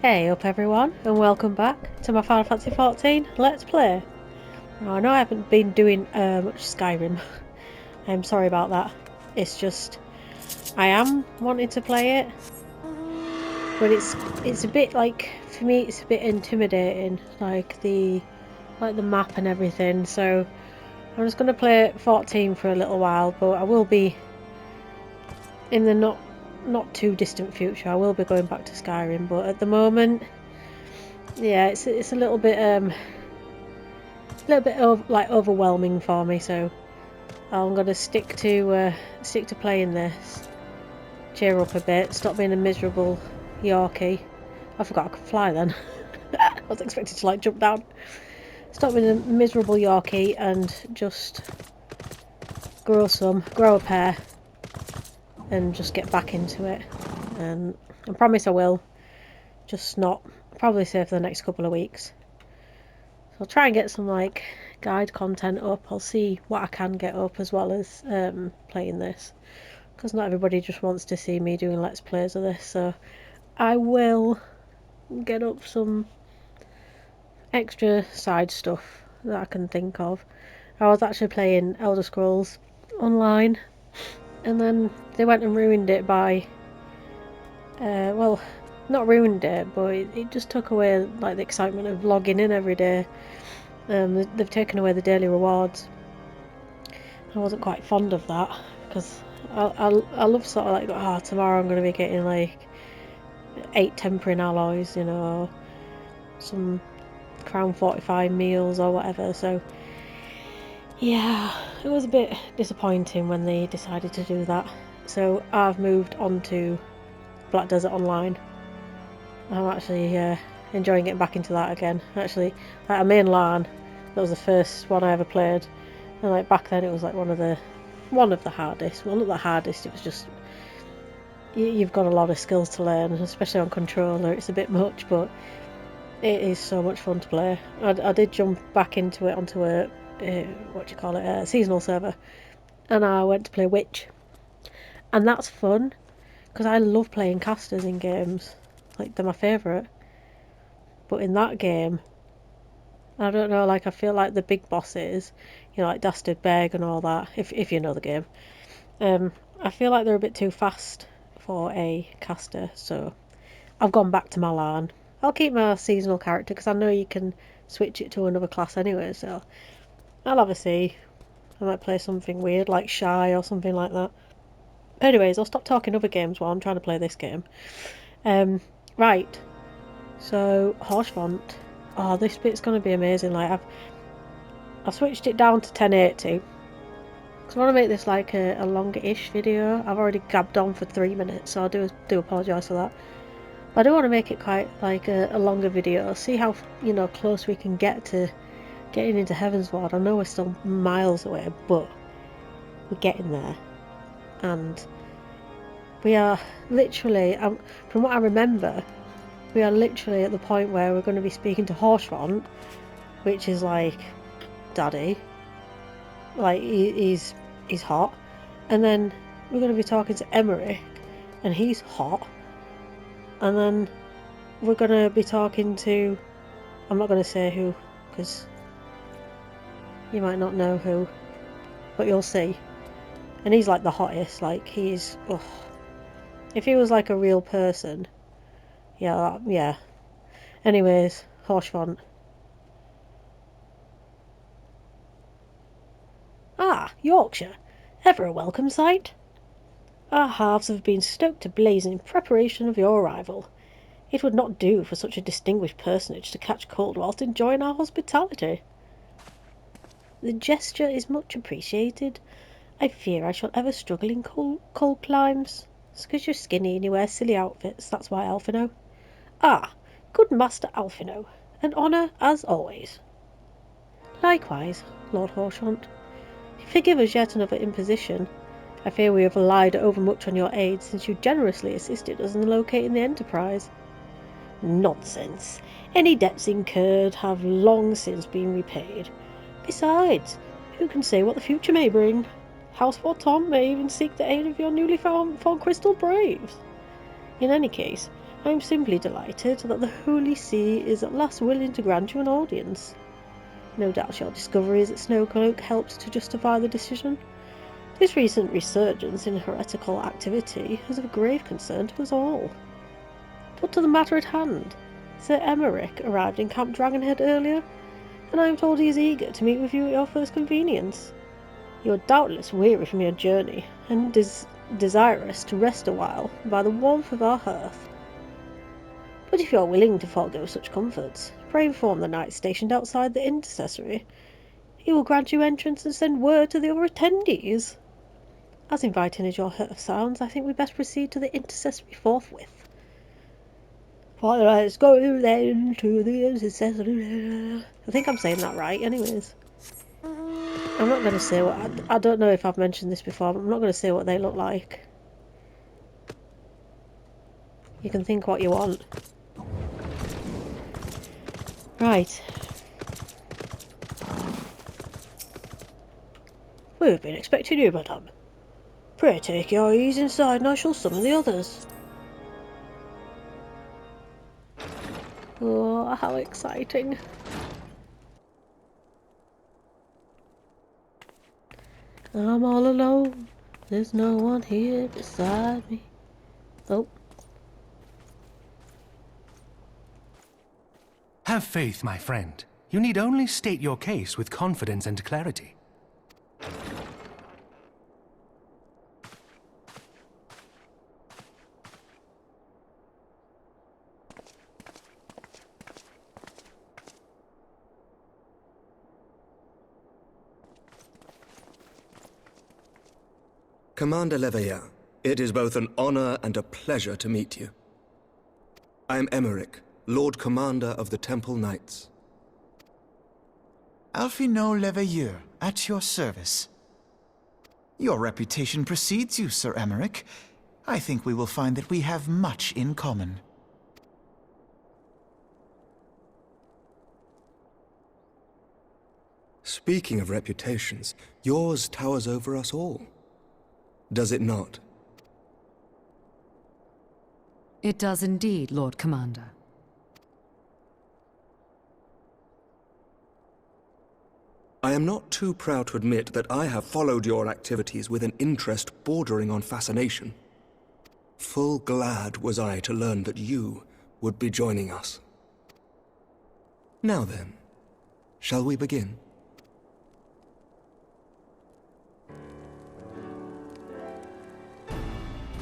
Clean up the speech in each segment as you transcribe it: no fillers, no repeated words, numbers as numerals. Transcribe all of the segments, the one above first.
Hey up everyone, and welcome back to my Final Fantasy XIV Let's Play. Now, I know I haven't been doing much Skyrim. I'm sorry about that. It's just I am wanting to play it, but it's a bit like, for me it's a bit intimidating, like the map and everything. So I'm just gonna play 14 for a little while, but I will be in the not too distant future. I will be going back to Skyrim, but at the moment, yeah, it's a little bit overwhelming for me, so I'm gonna stick to playing this. Cheer up a bit, stop being a miserable Yorkie. I forgot I could fly then. I was expected to jump down. Stop being a miserable Yorkie and just grow a pair and just get back into it. And I promise I will. Just not probably say for the next couple of weeks. So I'll try and get some guide content up. I'll see what I can get up as well as playing this, because not everybody just wants to see me doing let's plays of this. So I will get up some extra side stuff that I can think of. I was actually playing Elder Scrolls Online, and then they went and ruined it by well, not ruined it, but it just took away the excitement of logging in every day. They've taken away the daily rewards. I wasn't quite fond of that, because I love sort of tomorrow I'm going to be getting 8 tempering alloys, some Crown 45 meals or whatever. So yeah, it was a bit disappointing when they decided to do that. So I've moved on to Black Desert Online. I'm actually enjoying getting back into that again. Actually, a main LAN, that was the first one I ever played, and back then it was one of the hardest. Well, not the hardest. It was just you've got a lot of skills to learn, especially on controller. It's a bit much, but it is so much fun to play. I did jump back into it onto a a seasonal server, and I went to play Witch, and that's fun because I love playing casters in games. They're my favourite. But in that game, I don't know, I feel like the big bosses, Dastard Beg and all that, if you know the game, I feel like they're a bit too fast for a caster, so I've gone back to my LAN. I'll keep my seasonal character because I know you can switch it to another class anyway, so I'll have a see. I might play something weird like Shy or something like that. Anyways, I'll stop talking other games while I'm trying to play this game. Right, so Horshfont. Oh, this bit's gonna be amazing. I've switched it down to 1080 because I want to make this a longer-ish video. I've already gabbed on for 3 minutes, so I do apologise for that. But I do want to make it quite a longer video. See how close we can get to getting into Heavensward. I know we're still miles away, but we're getting there, and we are literally. From what I remember, we are literally at the point where we're going to be speaking to Horshfont, which is daddy. He's hot. And then we're going to be talking to Emmerich, and he's hot. And then we're going to be talking to, I'm not going to say who, because you might not know who, but you'll see. And he's the hottest. He's, ugh. If he was a real person, yeah. Anyways, Horshfont. Ah, Yorkshire. Ever a welcome sight? Our hearths have been stoked to blaze in preparation of your arrival. It would not do for such a distinguished personage to catch cold whilst enjoying our hospitality. The gesture is much appreciated. I fear I shall ever struggle in cold climes. It's 'cause you're skinny and you wear silly outfits, that's why, Alphino. Ah, good Master Alphino, an honour as always. Likewise, Lord Horshfont. Forgive us yet another imposition. I fear we have relied overmuch on your aid, since you generously assisted us in locating the Enterprise. Nonsense. Any debts incurred have long since been repaid. Besides, who can say what the future may bring? House Forton may even seek the aid of your newly found crystal braves. In any case, I am simply delighted that the Holy See is at last willing to grant you an audience. No doubt your discoveries at Snowcloak helped to justify the decision. This recent resurgence in heretical activity is of grave concern to us all. But to the matter at hand. Sir Emeric arrived in Camp Dragonhead earlier, and I am told he is eager to meet with you at your first convenience. You are doubtless weary from your journey, and desirous to rest a while by the warmth of our hearth. But if you are willing to forego such comforts, pray inform the knight stationed outside the intercessory. He will grant you entrance and send word to the other attendees. As inviting as your hearth sounds, I think we best proceed to the intercessory forthwith. Let's go then to the intercessory. I think I'm saying that right, anyways. I'm not going to say what... I don't know if I've mentioned this before, but I'm not going to say what they look like. You can think what you want. Right. We have been expecting you, madame. Pray take your ease inside and I shall summon the others. Oh, how exciting. I'm all alone. There's no one here beside me. Oh. Have faith, my friend. You need only state your case with confidence and clarity. Commander Leveilleur, it is both an honor and a pleasure to meet you. I am Emeric, Lord Commander of the Temple Knights. Alphino Leveilleur, at your service. Your reputation precedes you, Sir Emeric. I think we will find that we have much in common. Speaking of reputations, yours towers over us all. Does it not? It does indeed, Lord Commander. I am not too proud to admit that I have followed your activities with an interest bordering on fascination. Full glad was I to learn that you would be joining us. Now then, shall we begin?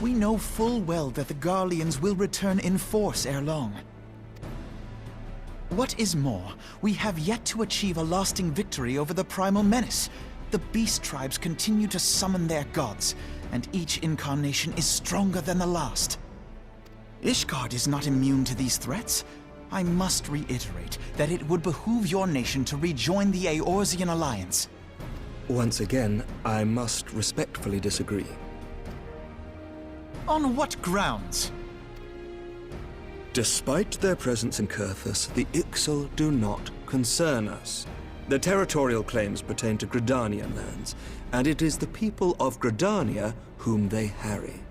We know full well that the Garleans will return in force ere long. What is more, we have yet to achieve a lasting victory over the primal menace. The beast tribes continue to summon their gods, and each incarnation is stronger than the last. Ishgard is not immune to these threats. I must reiterate that it would behoove your nation to rejoin the Eorzean alliance. Once again, I must respectfully disagree. On what grounds? Despite their presence in Kurthus, the Ixal do not concern us. Their territorial claims pertain to Gridanian lands, and it is the people of Gridania whom they harry.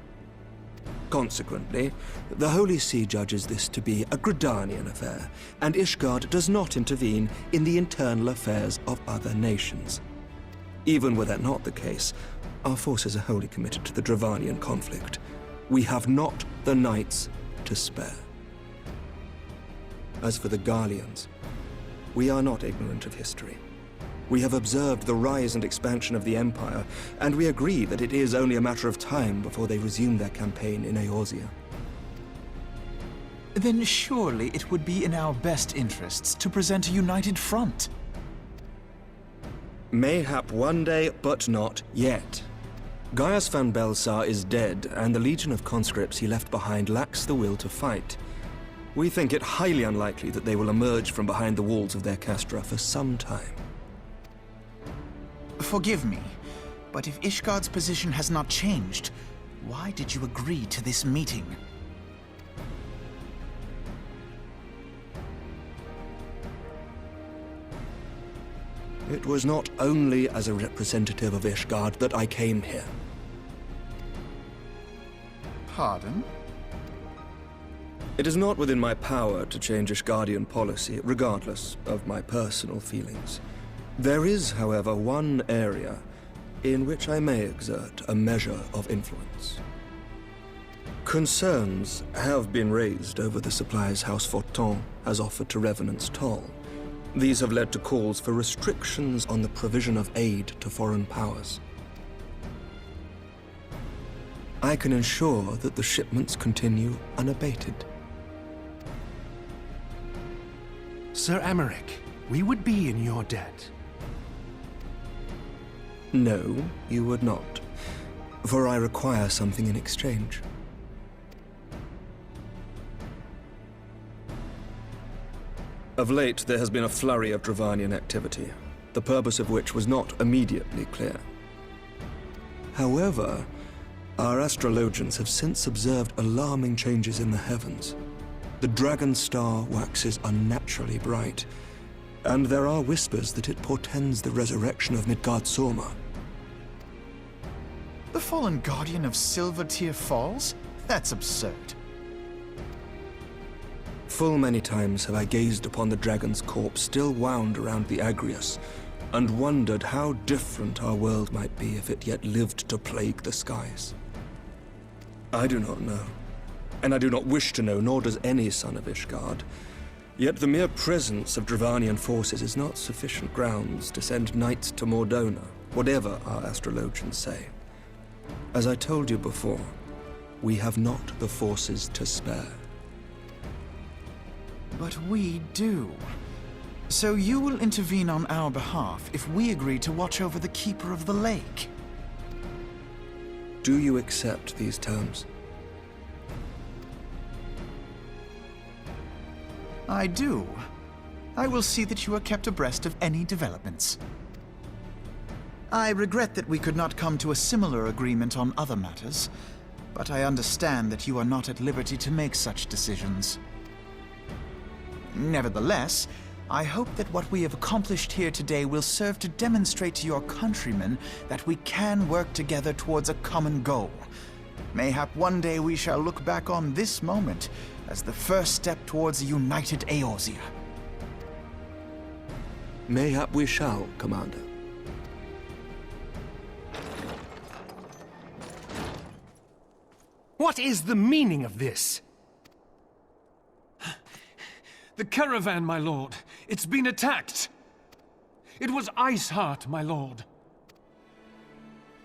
Consequently, the Holy See judges this to be a Gridanian affair, and Ishgard does not intervene in the internal affairs of other nations. Even were that not the case, our forces are wholly committed to the Dravanian conflict. We have not the knights to spare. As for the Garleans, we are not ignorant of history. We have observed the rise and expansion of the Empire, and we agree that it is only a matter of time before they resume their campaign in Eorzea. Then surely it would be in our best interests to present a united front. Mayhap one day, but not yet. Gaius van Belsar is dead, and the legion of conscripts he left behind lacks the will to fight. We think it highly unlikely that they will emerge from behind the walls of their castra for some time. Forgive me, but if Ishgard's position has not changed, why did you agree to this meeting? It was not only as a representative of Ishgard that I came here. Pardon? It is not within my power to change Ishgardian policy, regardless of my personal feelings. There is, however, one area in which I may exert a measure of influence. Concerns have been raised over the supplies House Fortin has offered to Revenant's Toll. These have led to calls for restrictions on the provision of aid to foreign powers. I can ensure that the shipments continue unabated. Sir Emmerich, we would be in your debt. No, you would not, for I require something in exchange. Of late, there has been a flurry of Dravanian activity, the purpose of which was not immediately clear. However, our astrologians have since observed alarming changes in the heavens. The dragon star waxes unnaturally bright, and there are whispers that it portends the resurrection of Midgard-Sorma. The fallen guardian of Silvertear Falls? That's absurd. Full many times have I gazed upon the dragon's corpse still wound around the Agrius, and wondered how different our world might be if it yet lived to plague the skies. I do not know, and I do not wish to know, nor does any son of Ishgard. Yet the mere presence of Dravanian forces is not sufficient grounds to send knights to Mordona, whatever our astrologians say. As I told you before, we have not the forces to spare. But we do. So you will intervene on our behalf if we agree to watch over the Keeper of the Lake. Do you accept these terms? I do. I will see that you are kept abreast of any developments. I regret that we could not come to a similar agreement on other matters, but I understand that you are not at liberty to make such decisions. Nevertheless, I hope that what we have accomplished here today will serve to demonstrate to your countrymen that we can work together towards a common goal. Mayhap one day we shall look back on this moment as the first step towards a united Eorzea. Mayhap we shall, Commander. What is the meaning of this? The caravan, my lord. It's been attacked. It was Iceheart, my lord.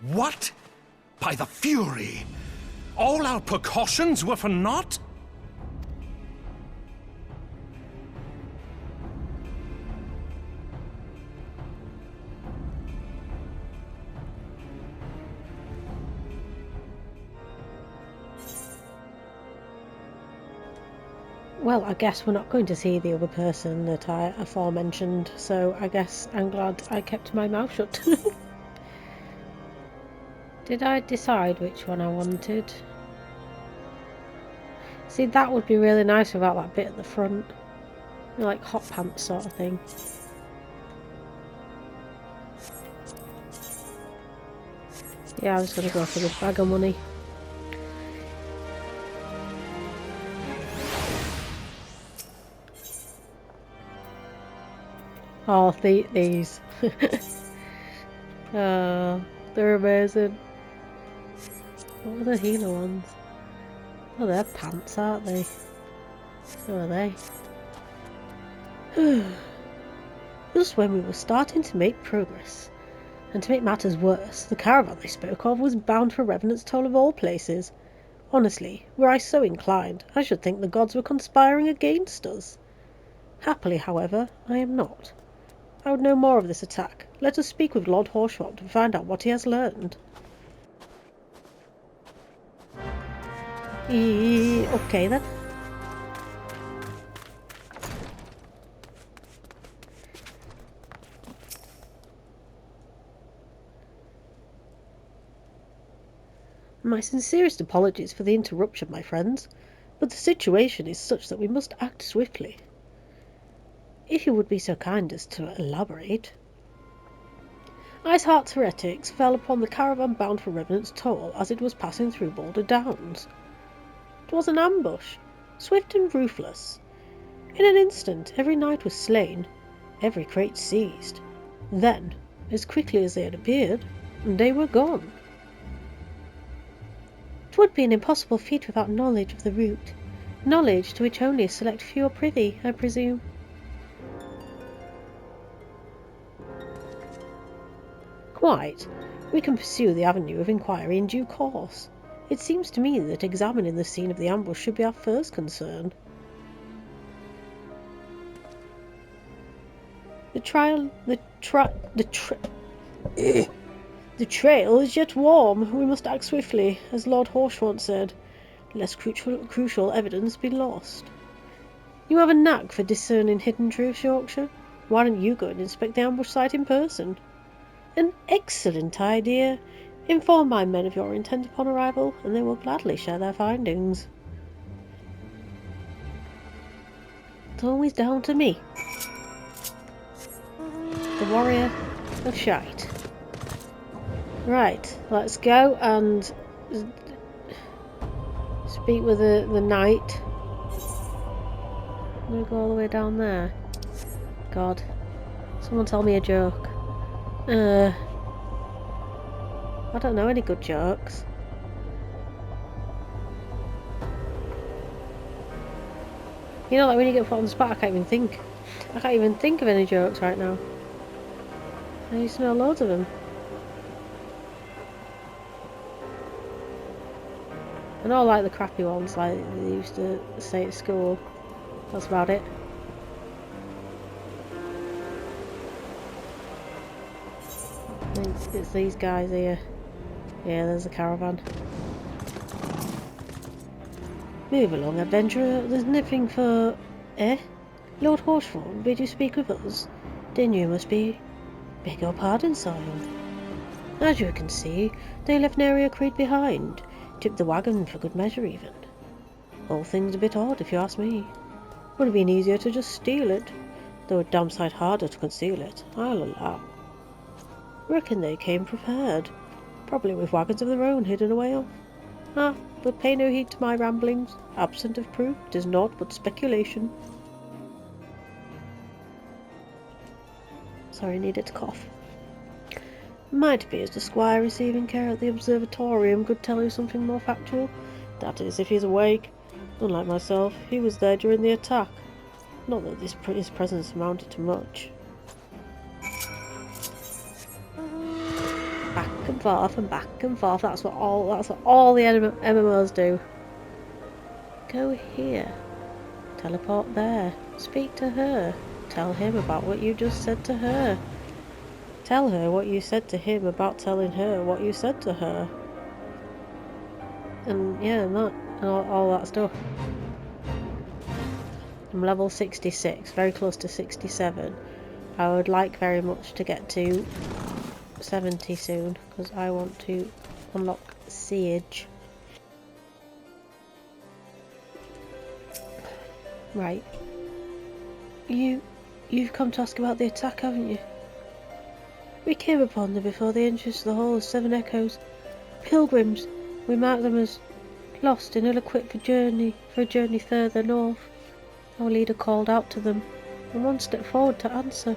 What? By the Fury! All our precautions were for naught? Well, I guess we're not going to see the other person that I aforementioned, so I guess I'm glad I kept my mouth shut. Did I decide which one I wanted? See, that would be really nice without that bit at the front. You know, like hot pants sort of thing. Yeah, I was going to go for this bag of money. Oh, these. Oh, they're amazing. What were the healer ones? Oh, they're pants, aren't they? So are they. Just when we were starting to make progress. And to make matters worse, the caravan they spoke of was bound for Revenant's Toll of all places. Honestly, were I so inclined, I should think the gods were conspiring against us. Happily, however, I am not. I would know more of this attack. Let us speak with Lord Horshwald to find out what he has learned. Okay then. My sincerest apologies for the interruption, my friends, but the situation is such that we must act swiftly. If you would be so kind as to elaborate. Iceheart's heretics fell upon the caravan bound for Revenant's Toll as it was passing through Boulder Downs. It was an ambush. swift and ruthless. In an instant, every knight was slain, every crate seized. Then, as quickly as they had appeared, they were gone. 'Twould be an impossible feat without knowledge of the route, knowledge to which only a select few are privy, I presume. Quite. We can pursue the avenue of inquiry in due course. It seems to me that examining the scene of the ambush should be our first concern. The trail is yet warm. We must act swiftly, as Lord Horsh once said, lest crucial evidence be lost. You have a knack for discerning hidden truths, Yorkshire. Why don't you go and inspect the ambush site in person? An excellent idea. Inform my men of your intent upon arrival, and they will gladly share their findings. It's always down to me. The warrior of shite. Right, let's go and speak with the knight. I'm gonna go all the way down there. God. Someone tell me a joke. I don't know any good jokes. You know, like when you get put on the spot, I can't even think. I can't even think of any jokes right now. I used to know loads of them. I know, like the crappy ones, like they used to say at school. That's about it. I think it's these guys here. Yeah, there's a caravan. Move along, adventurer. There's nothing for... Eh? Lord Horseford, bid you speak with us? Then you must be... Beg your pardon, sire. As you can see, they left an area crate behind. Tipped the wagon for good measure, even. Whole thing's a bit odd, if you ask me. Would have been easier to just steal it, though a damn sight harder to conceal it, I'll allow. Reckon they came prepared, probably with wagons of their own hidden away off. Ah, but pay no heed to my ramblings. Absent of proof, 'tis naught but speculation. Sorry, needed to cough. Might be as the squire receiving care at the observatorium could tell you something more factual. That is, if he's awake. Unlike myself, he was there during the attack. Not that his presence amounted to much. Back and forth and back and forth. That's what all the MMOs do. Go here. Teleport there. Speak to her. Tell him about what you just said to her. Tell her what you said to him about telling her what you said to her. And yeah, and all that stuff. I'm level 66, very close to 67. I would like very much to get to 70 soon, because I want to unlock Siege. Right. You've come to ask about the attack, haven't you? We came upon them before they entered the Hall of Seven Echoes. Pilgrims. We marked them as lost and ill-equipped for a journey further north. Our leader called out to them, and one stepped forward to answer.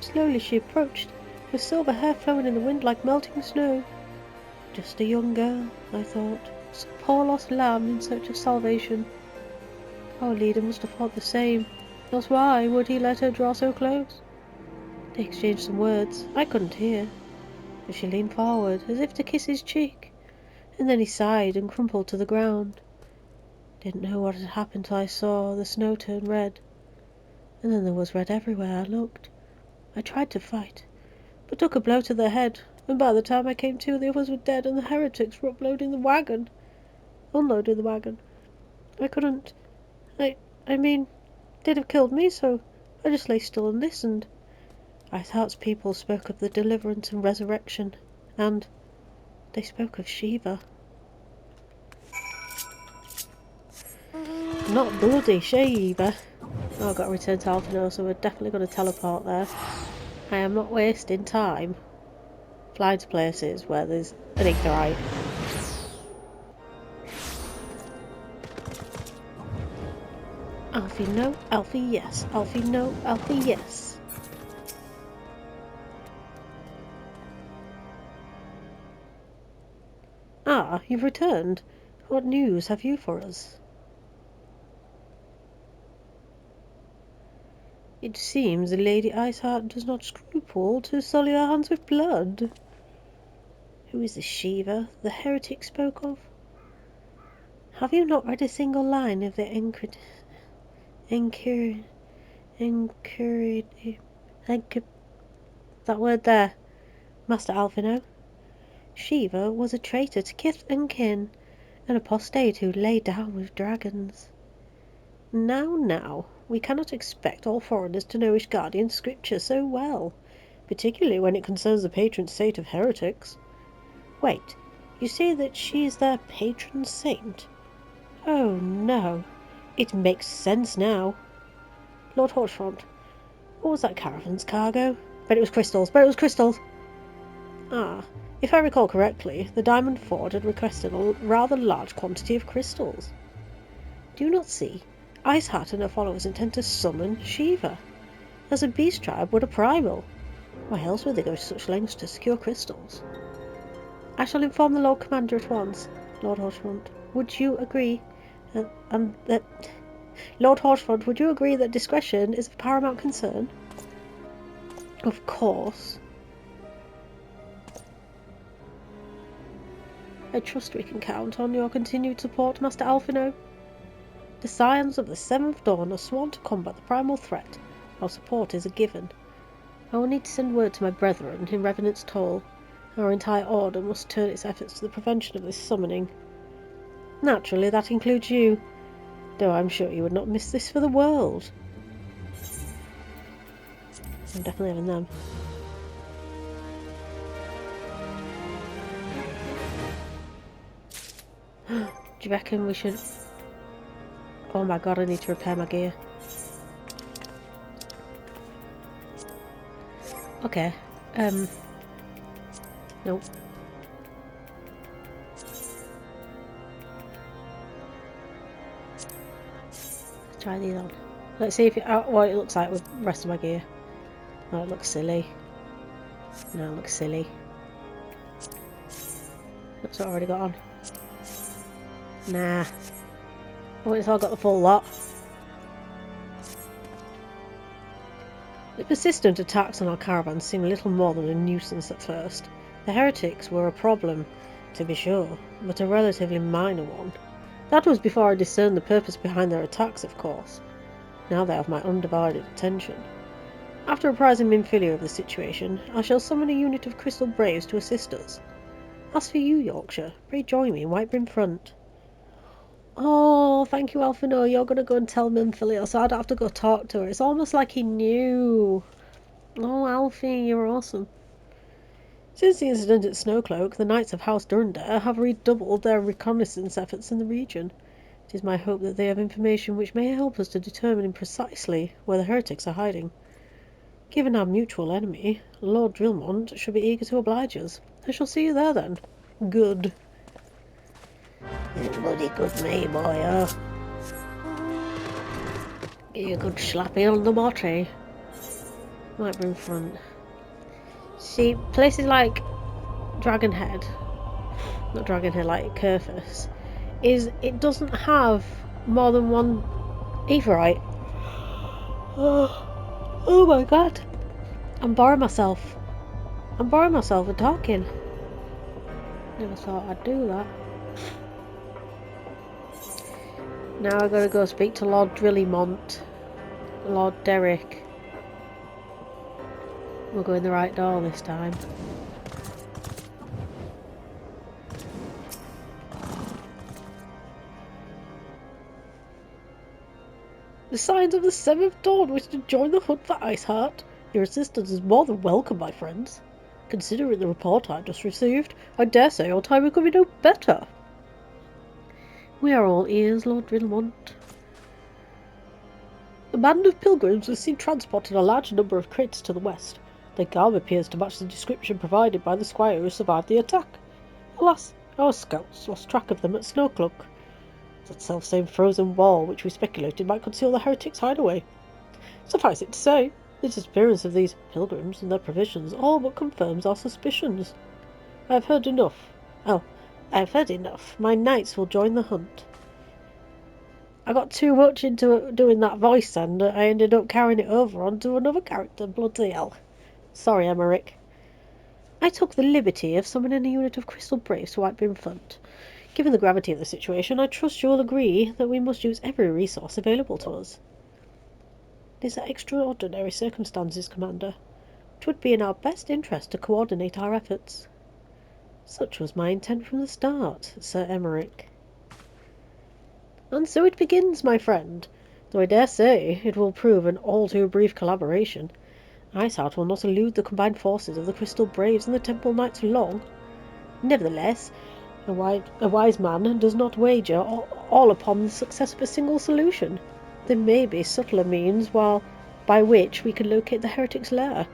Slowly she approached, her silver hair flowing in the wind like melting snow. Just a young girl, I thought, some poor lost lamb in search of salvation. Our leader must have thought the same, else why would he let her draw so close? They exchanged some words I couldn't hear, but she leaned forward as if to kiss his cheek, and then he sighed and crumpled to the ground. Didn't know what had happened till I saw the snow turn red, and then there was red everywhere I looked. I tried to fight, but took a blow to the head, and by the time I came to, the others were dead and the heretics were unloading the wagon. I couldn't... I mean, they'd have killed me, so I just lay still and listened. I thought people spoke of the deliverance and resurrection, and they spoke of Shiva. Not bloody Shiva. Oh, I've got to return to Alphino, so we're definitely going to teleport there. I am not wasting time flying to places where there's an Ignite. Alfie, no. Alfie, yes. Alfie, no. Alfie, yes. Ah, you've returned. What news have you for us? It seems the Lady Iceheart does not scruple to sully her hands with blood. Who is this Shiva the heretic spoke of? Have you not read a single line of the that word there, Master Alphino? Shiva was a traitor to kith and kin, an apostate who lay down with dragons. Now, we cannot expect all foreigners to know Ishgardian scripture so well, particularly when it concerns the patron saint of heretics. Wait, you say that she is their patron saint? Oh no, it makes sense now. Lord Horchfront, what was that caravan's cargo? Bet it was crystals. Ah, if I recall correctly, the Diamond Ford had requested a rather large quantity of crystals. Do you not see? Iceheart and her followers intend to summon Shiva. As a beast tribe, what a primal. Why else would they go to such lengths to secure crystals? I shall inform the Lord Commander at once, Lord Horchfront. Would you agree? Lord Horchfront, would you agree that discretion is of paramount concern? Of course. I trust we can count on your continued support, Master Alphino. The Scions of the Seventh Dawn are sworn to combat the primal threat. Our support is a given. I will need to send word to my brethren in Revenant's Toll. Our entire order must turn its efforts to the prevention of this summoning. Naturally, that includes you, though I'm sure you would not miss this for the world. I'm definitely having them. Do you reckon we should... Oh my god, I need to repair my gear. Okay, nope. Let's try these on. Let's see if what it looks like with the rest of my gear. Oh, it looks silly. No, it looks silly. That's what I already got on. Nah. Oh, it's all got the full lot. The persistent attacks on our caravan seemed little more than a nuisance at first. The heretics were a problem, to be sure, but a relatively minor one. That was before I discerned the purpose behind their attacks, of course. Now they have my undivided attention. After apprising Minfilia of the situation, I shall summon a unit of Crystal Braves to assist us. As for you, Yorkshire, pray join me in Whitebrim Front. Oh, thank you, Alphino. You're going to go and tell Minfilia, so I don't have to go talk to her. It's almost like he knew. Oh, Alfie, you're awesome. Since the incident at Snowcloak, the Knights of House Durndare have redoubled their reconnaissance efforts in the region. It is my hope that they have information which may help us to determine precisely where the heretics are hiding. Given our mutual enemy, Lord Drillmont should be eager to oblige us. I shall see you there then. Good. Bloody good me, boy, Give you a good slappy on the botty. Might bring front. See, places like Dragonhead, not Dragonhead, like Curthus, it doesn't have more than one Aetheryte. Oh my god. I'm boring myself with talking. Never thought I'd do that. Now I gotta go speak to Lord Drillymont, Lord Derrick. We'll go in the right door this time. The Signs of the Seventh Dawn wish to join the hunt for Iceheart. Your assistance is more than welcome, my friends. Considering the report I just received, I dare say your timing could be no better. We are all ears, Lord Drillmont. A band of pilgrims was seen transporting a large number of crates to the west. Their garb appears to match the description provided by the squire who survived the attack. Alas, our scouts lost track of them at Snowcloak. That self-same frozen wall which we speculated might conceal the heretics' hideaway. Suffice it to say, the disappearance of these pilgrims and their provisions all but confirms our suspicions. I have heard enough. Oh, I have heard enough. My knights will join the hunt. I got too much into doing that voice and I ended up carrying it over onto another character. Bloody hell. Sorry, Emmerich. I took the liberty of summoning a unit of Crystal Braves to Whitebeam Front. Given the gravity of the situation, I trust you will agree that we must use every resource available to us. These are extraordinary circumstances, Commander. It would be in our best interest to coordinate our efforts. Such was my intent from the start, Sir Emmerich. And so it begins, my friend, though I dare say it will prove an all too brief collaboration. Iceheart will not elude the combined forces of the Crystal Braves and the Temple Knights for long. Nevertheless, a wise man does not wager all upon the success of a single solution. There may be subtler means by which we can locate the heretic's lair.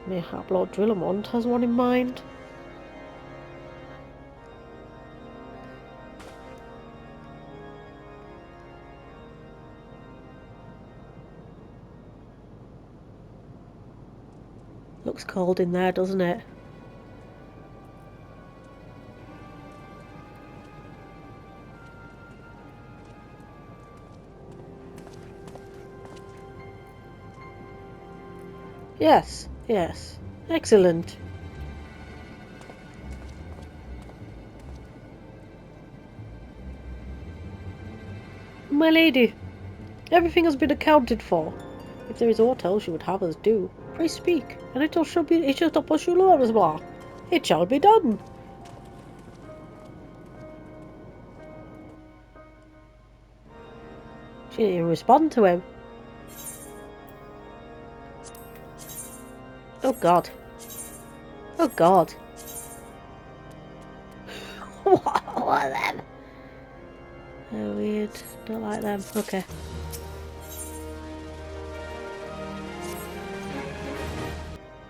Mayhap Lord Drillamont has one in mind. Looks cold in there, doesn't it? Yes, yes. Excellent. My lady, everything has been accounted for. If there is aught else you would have us do, pray speak, and it shall be done. She didn't even respond to him. Oh God. Oh God. What are them? They're weird. Don't like them. Okay.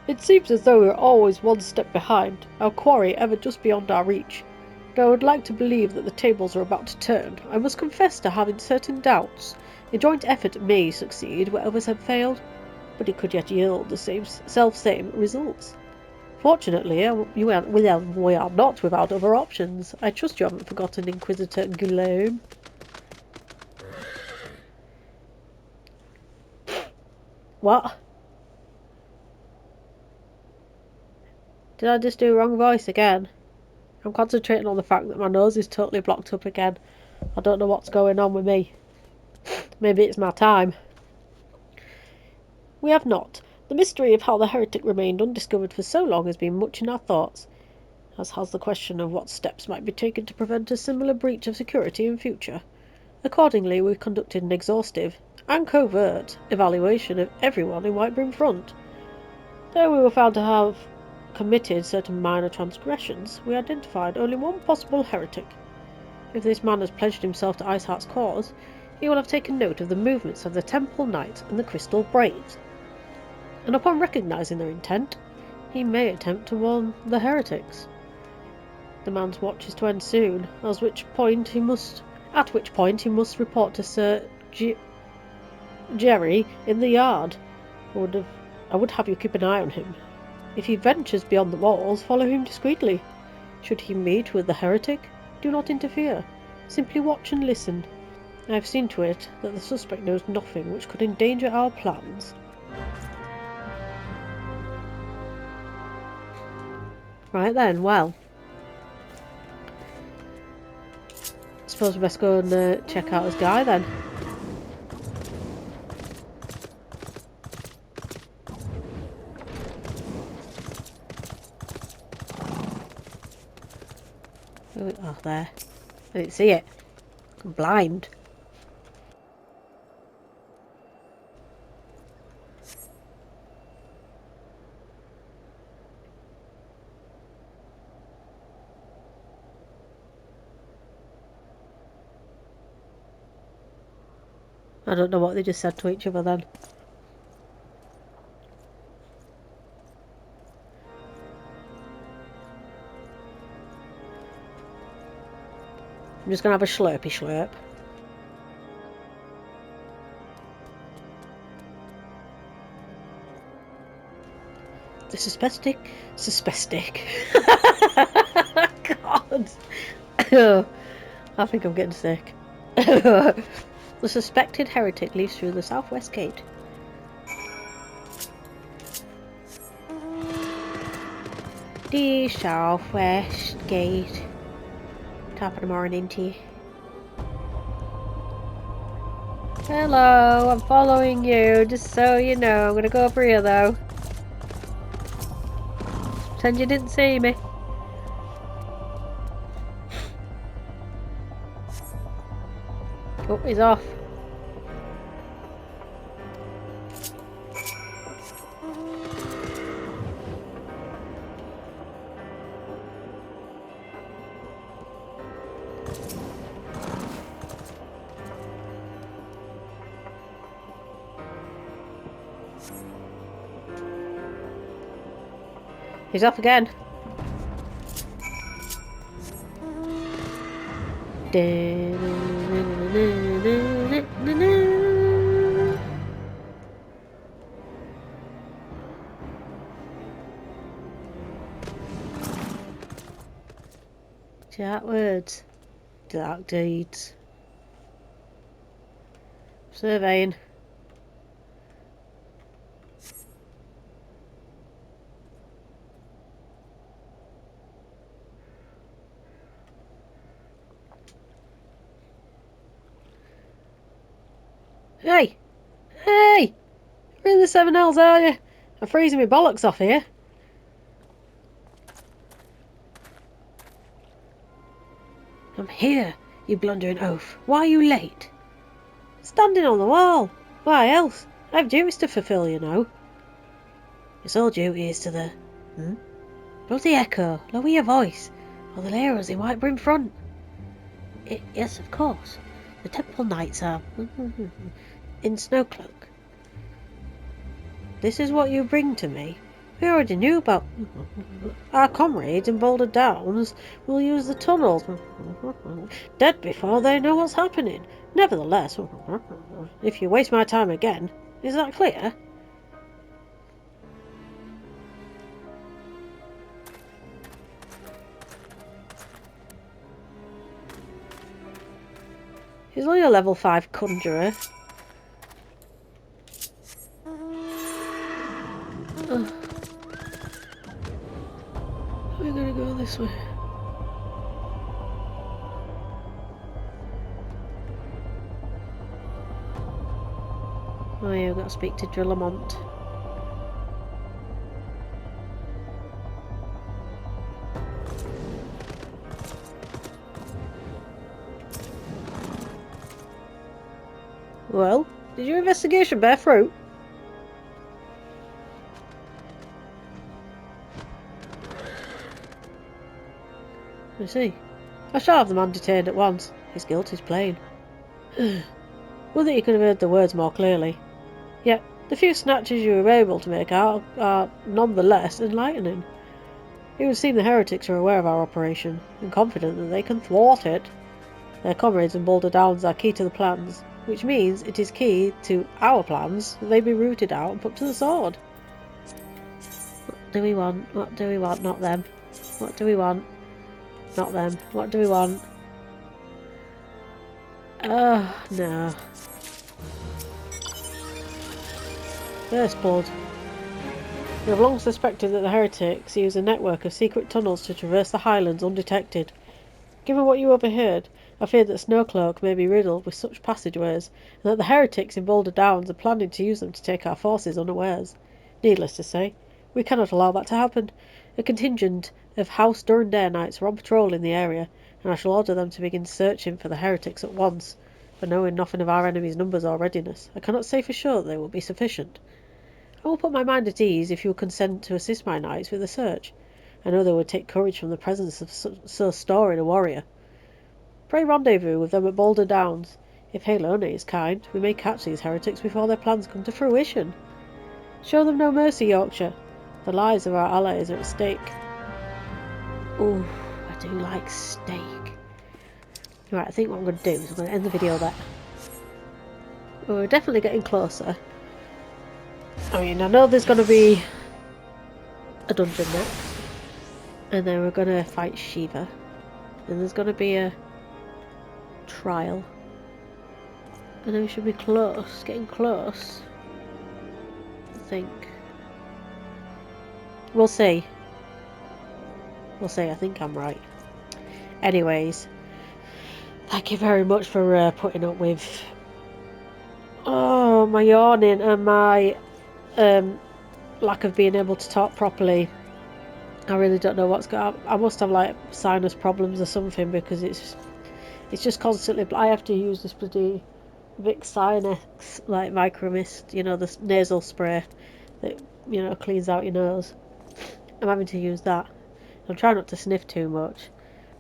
It seems as though we're always one step behind, our quarry ever just beyond our reach. Though I would like to believe that the tables are about to turn, I must confess to having certain doubts. A joint effort may succeed where others have failed, but it could yet yield the self-same results. Fortunately, we are not without other options. I trust you haven't forgotten Inquisitor Guillaume. What? Did I just do a wrong voice again? I'm concentrating on the fact that my nose is totally blocked up again. I don't know what's going on with me. Maybe it's my time. We have not. The mystery of how the heretic remained undiscovered for so long has been much in our thoughts, as has the question of what steps might be taken to prevent a similar breach of security in future. Accordingly, we conducted an exhaustive and covert evaluation of everyone in Whitebeam Front. Though we were found to have committed certain minor transgressions, we identified only one possible heretic. If this man has pledged himself to Iceheart's cause, he will have taken note of the movements of the Temple Knights and the Crystal Braves, and upon recognizing their intent, he may attempt to warn the heretics. The man's watch is to end soon, at which point he must report to Sir Jerry in the yard. I would have you keep an eye on him. If he ventures beyond the walls, follow him discreetly. Should he meet with the heretic, do not interfere. Simply watch and listen. I have seen to it that the suspect knows nothing which could endanger our plans. Right then, well. I suppose we best go and check out this guy then. Oh, there. I didn't see it. I'm blind. I don't know what they just said to each other then. I'm just going to have a slurpy slurp. The suspected... God. I think I'm getting sick. The suspected heretic leaves through the southwest gate. The southwest gate. Top of the morning to you. Hello, I'm following you, just so you know. I'm gonna go over here though. Pretend you didn't see me. Oh, he's off. He's off again. Dark words, dark deeds. Surveying. Hey! Hey! Where in the seven hells are you? I'm freezing my bollocks off here. I'm here, you blundering oaf. Why are you late? Standing on the wall. Why else? I have duties to fulfill, you know. Your sole duty is to the... Bloody echo. Lower your voice, or they'll hear us in white brim front. Yes, of course. The temple knights are... in Snowcloak. This is what you bring to me? We already knew about... Our comrades in Boulder Downs will use the tunnels. Dead before they know what's happening. Nevertheless, if you waste my time again, is that clear? He's only a level 5 conjurer. We're gonna go this way. Oh yeah, I've got to speak to Drillamont. Well, did your investigation bear fruit? I see. I shall have the man detained at once. His guilt is plain. Would that you could have heard the words more clearly. Yet, the few snatches you were able to make out are none the less enlightening. It would seem the heretics are aware of our operation, and confident that they can thwart it. Their comrades in Boulder Downs are key to the plans, which means it is key to our plans that they be rooted out and put to the sword. What do we want? What do we want? Not them. What do we want? Not them. What do we want? Oh, no. First blood. We have long suspected that the heretics use a network of secret tunnels to traverse the highlands undetected. Given what you overheard, I fear that Snowcloak may be riddled with such passageways, and that the heretics in Boulder Downs are planning to use them to take our forces unawares. Needless to say, we cannot allow that to happen. A contingent of House Durandare Knights are on patrol in the area, and I shall order them to begin searching for the heretics at once. But knowing nothing of our enemy's numbers or readiness, I cannot say for sure that they will be sufficient. I will put my mind at ease if you will consent to assist my knights with the search. I know they would take courage from the presence of so storied a warrior. Pray rendezvous with them at Boulder Downs. If Halone is kind, we may catch these heretics before their plans come to fruition. Show them no mercy, Yorkshire. The lives of our allies are at stake. Ooh, I do like steak. Right, I think what I'm going to do is I'm going to end the video there. Well, we're definitely getting closer. I mean, I know there's going to be a dungeon next. And then we're going to fight Shiva. And there's going to be a trial. And then we should be close, getting close. I think. We'll see. We'll see, I think I'm right. Anyways, thank you very much for putting up with my yawning and my lack of being able to talk properly. I really don't know what's going on. I must have like sinus problems or something, because it's just constantly. I have to use this bloody Vic Sinex like micromist, you know, the nasal spray that, you know, cleans out your nose. I'm having to use that. I'm trying not to sniff too much.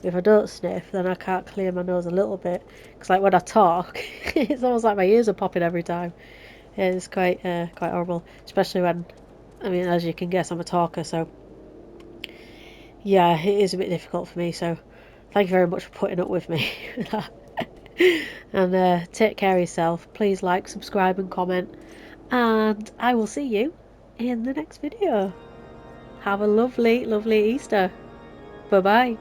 If I don't sniff, then I can't clear my nose a little bit, because like when I talk, it's almost like my ears are popping every time. It's quite horrible, especially when, I mean, as you can guess, I'm a talker, so yeah, it is a bit difficult for me. So thank you very much for putting up with me. And take care of yourself. Please like, subscribe and comment, and I will see you in the next video. Have a lovely Easter. Bye bye.